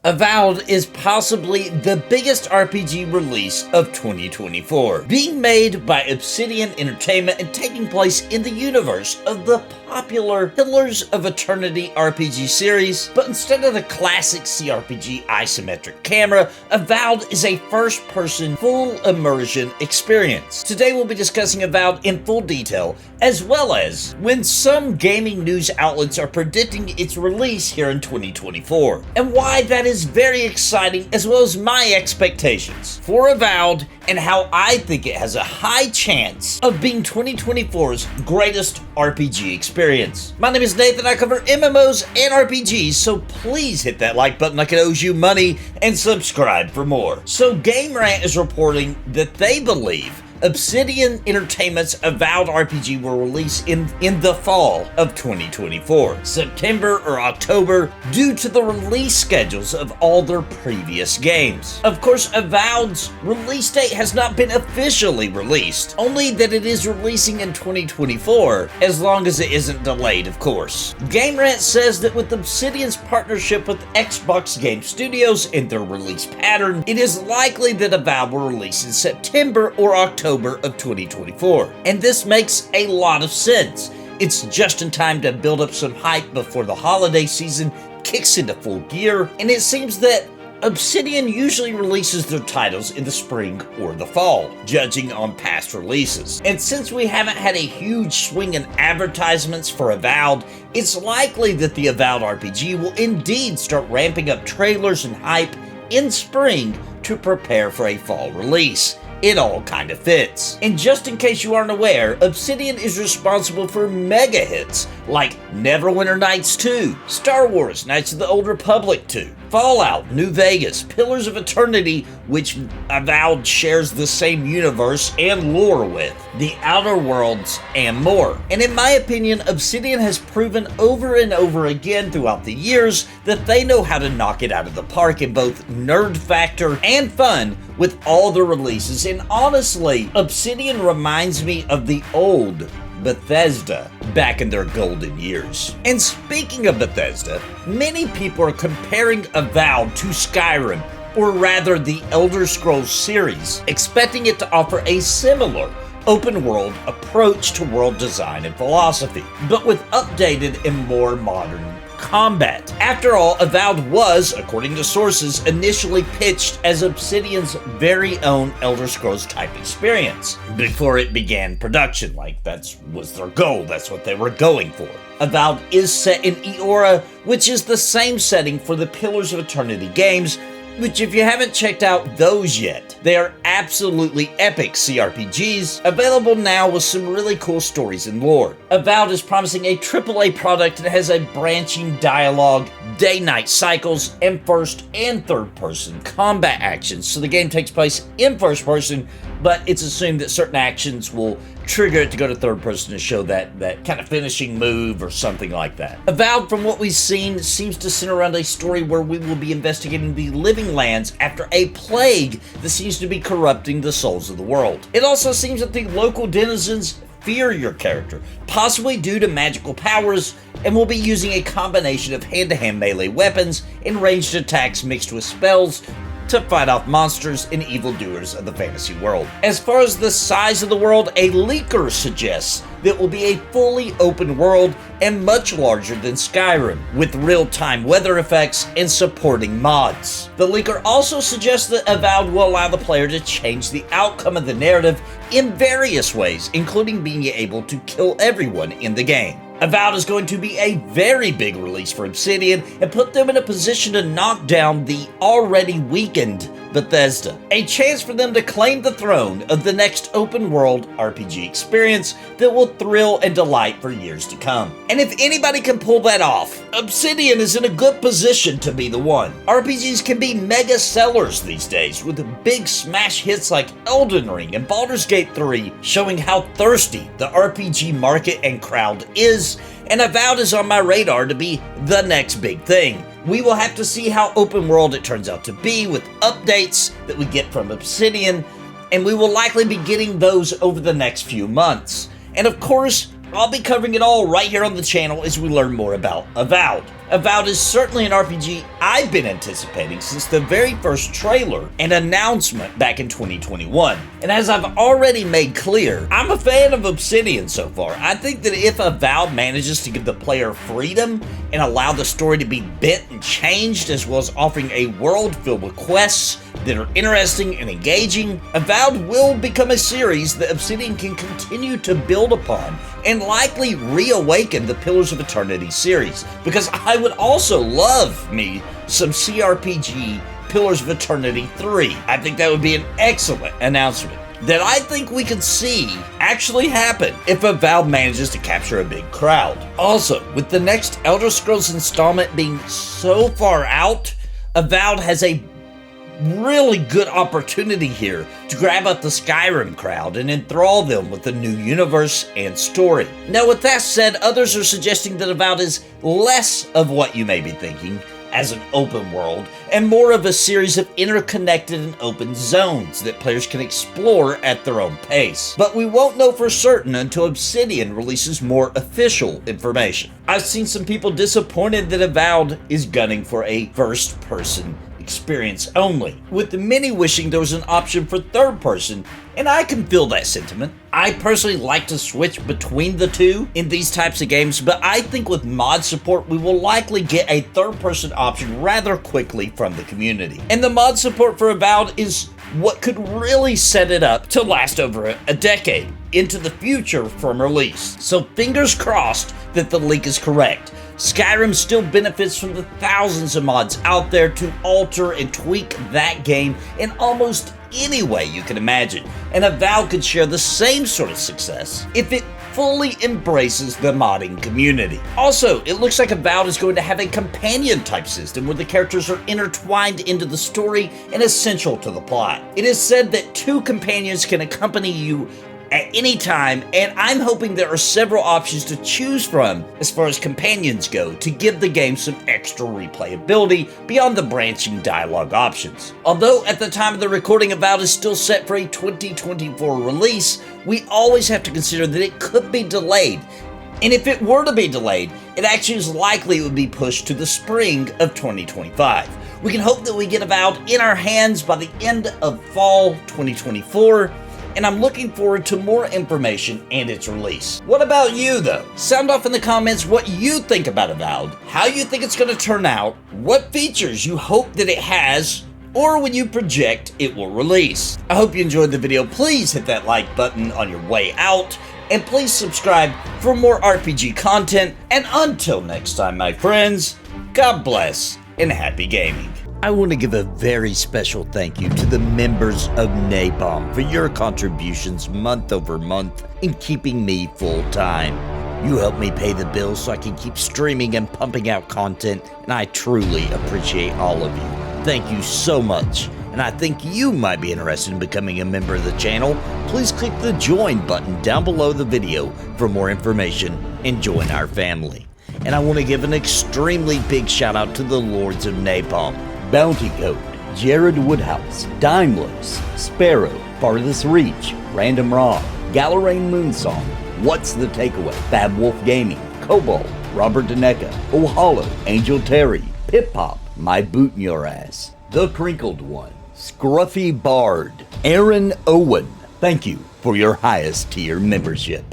Avowed is possibly the biggest RPG release of 2024, being made by Obsidian Entertainment and taking place in the universe of the popular Pillars of Eternity RPG series, but instead of the classic CRPG isometric camera, Avowed is a first-person, full immersion experience. Today we'll be discussing Avowed in full detail, as well as when some gaming news outlets are predicting its release here in 2024, and why that is very exciting, as well as my expectations for Avowed and how I think it has a high chance of being 2024's greatest RPG experience. My name is Nathan, I cover MMOs and RPGs, so please hit that like button like it owes you money and subscribe for more. So GameRant is reporting that they believe Obsidian Entertainment's Avowed RPG will release in the fall of 2024, September or October, due to the release schedules of all their previous games. Of course, Avowed's release date has not been officially released, only that it is releasing in 2024, as long as it isn't delayed, of course. GameRant says that with Obsidian's partnership with Xbox Game Studios and their release pattern, it is likely that Avowed will release in September or October of 2024. And this makes a lot of sense. It's just in time to build up some hype before the holiday season kicks into full gear, and it seems that Obsidian usually releases their titles in the spring or the fall, judging on past releases. And since we haven't had a huge swing in advertisements for Avowed, it's likely that the Avowed RPG will indeed start ramping up trailers and hype in spring to prepare for a fall release. It all kind of fits. And just in case you aren't aware, Obsidian is responsible for mega hits like Neverwinter Nights 2, Star Wars Knights of the Old Republic 2, Fallout, New Vegas, Pillars of Eternity, which Avowed shares the same universe and lore with, The Outer Worlds, and more. And in my opinion, Obsidian has proven over and over again throughout the years that they know how to knock it out of the park in both nerd factor and fun with all their releases. And honestly, Obsidian reminds me of the old Bethesda back in their golden years. And speaking of Bethesda, many people are comparing Avowed to Skyrim, or rather the Elder Scrolls series, expecting it to offer a similar open world approach to world design and philosophy, but with updated and more modern combat. After all, Avowed was, according to sources, initially pitched as Obsidian's very own Elder Scrolls type experience before it began production. Like, that was their goal, that's what they were going for. Avowed is set in Eora, which is the same setting for the Pillars of Eternity games, which if you haven't checked out those yet, they are absolutely epic CRPGs, available now with some really cool stories and lore. Avowed is promising a AAA product and has a branching dialogue, day-night cycles, and first and third-person combat actions. So the game takes place in first person, but it's assumed that certain actions will trigger it to go to third person to show that kind of finishing move or something like that. Avowed, from what we've seen, seems to center around a story where we will be investigating the living lands after a plague that seems to be corrupting the souls of the world. It also seems that the local denizens fear your character, possibly due to magical powers, and will be using a combination of hand-to-hand melee weapons and ranged attacks mixed with spells to fight off monsters and evildoers of the fantasy world. As far as the size of the world, a leaker suggests that it will be a fully open world and much larger than Skyrim, with real-time weather effects and supporting mods. The leaker also suggests that Avowed will allow the player to change the outcome of the narrative in various ways, including being able to kill everyone in the game. Avowed is going to be a very big release for Obsidian and put them in a position to knock down the already weakened Bethesda. A chance for them to claim the throne of the next open world RPG experience that will thrill and delight for years to come. And if anybody can pull that off, Obsidian is in a good position to be the one. RPGs can be mega sellers these days, with big smash hits like Elden Ring and Baldur's Gate 3 showing how thirsty the RPG market and crowd is, and Avowed is on my radar to be the next big thing. We will have to see how open world it turns out to be with updates that we get from Obsidian, and we will likely be getting those over the next few months. And of course, I'll be covering it all right here on the channel as we learn more about Avowed. Avowed is certainly an RPG I've been anticipating since the very first trailer and announcement back in 2021. And as I've already made clear, I'm a fan of Obsidian so far. I think that if Avowed manages to give the player freedom and allow the story to be bent and changed, as well as offering a world filled with quests that are interesting and engaging, Avowed will become a series that Obsidian can continue to build upon and likely reawaken the Pillars of Eternity series, because I would also love me some CRPG Pillars of Eternity 3. I think that would be an excellent announcement that I think we could see actually happen if Avowed manages to capture a big crowd. Also, with the next Elder Scrolls installment being so far out, Avowed has a really good opportunity here to grab up the Skyrim crowd and enthrall them with the new universe and story. Now, with that said, others are suggesting that Avowed is less of what you may be thinking as an open world and more of a series of interconnected and open zones that players can explore at their own pace. But we won't know for certain until Obsidian releases more official information. I've seen some people disappointed that Avowed is gunning for a first-person experience only, with many wishing there was an option for third person, and I can feel that sentiment. I personally like to switch between the two in these types of games, but I think with mod support we will likely get a third person option rather quickly from the community. And the mod support for Avowed is what could really set it up to last over a decade into the future from release. So fingers crossed that the leak is correct. Skyrim still benefits from the thousands of mods out there to alter and tweak that game in almost any way you can imagine, and Avowed could share the same sort of success if it fully embraces the modding community. Also, it looks like Avowed is going to have a companion type system where the characters are intertwined into the story and essential to the plot. It is said that 2 companions can accompany you at any time, and I'm hoping there are several options to choose from as far as companions go to give the game some extra replayability beyond the branching dialogue options. Although at the time of the recording Avowed is still set for a 2024 release, we always have to consider that it could be delayed. And if it were to be delayed, it actually is likely it would be pushed to the spring of 2025. We can hope that we get Avowed in our hands by the end of fall 2024, and I'm looking forward to more information and its release. What about you though? Sound off in the comments what you think about Avowed, how you think it's going to turn out, what features you hope that it has, or when you project it will release. I hope you enjoyed the video. Please hit that like button on your way out, and please subscribe for more RPG content. And until next time, my friends, God bless and happy gaming. I want to give a very special thank you to the members of Napalm for your contributions month over month in keeping me full-time. You help me pay the bills so I can keep streaming and pumping out content, and I truly appreciate all of you. Thank you so much. And I think you might be interested in becoming a member of the channel. Please click the join button down below the video for more information and join our family. And I want to give an extremely big shout out to the Lords of Napalm: Bounty Code, Jared Woodhouse, Dimlos, Sparrow, Farthest Reach, Random Raw, Galarain Moonsong, What's the Takeaway, Fab Wolf Gaming, Cobalt, Robert Deneka, O'Hollow, Angel Terry, Pip Pop, My Boot in Your Ass, The Crinkled One, Scruffy Bard, Aaron Owen. Thank you for your highest tier membership.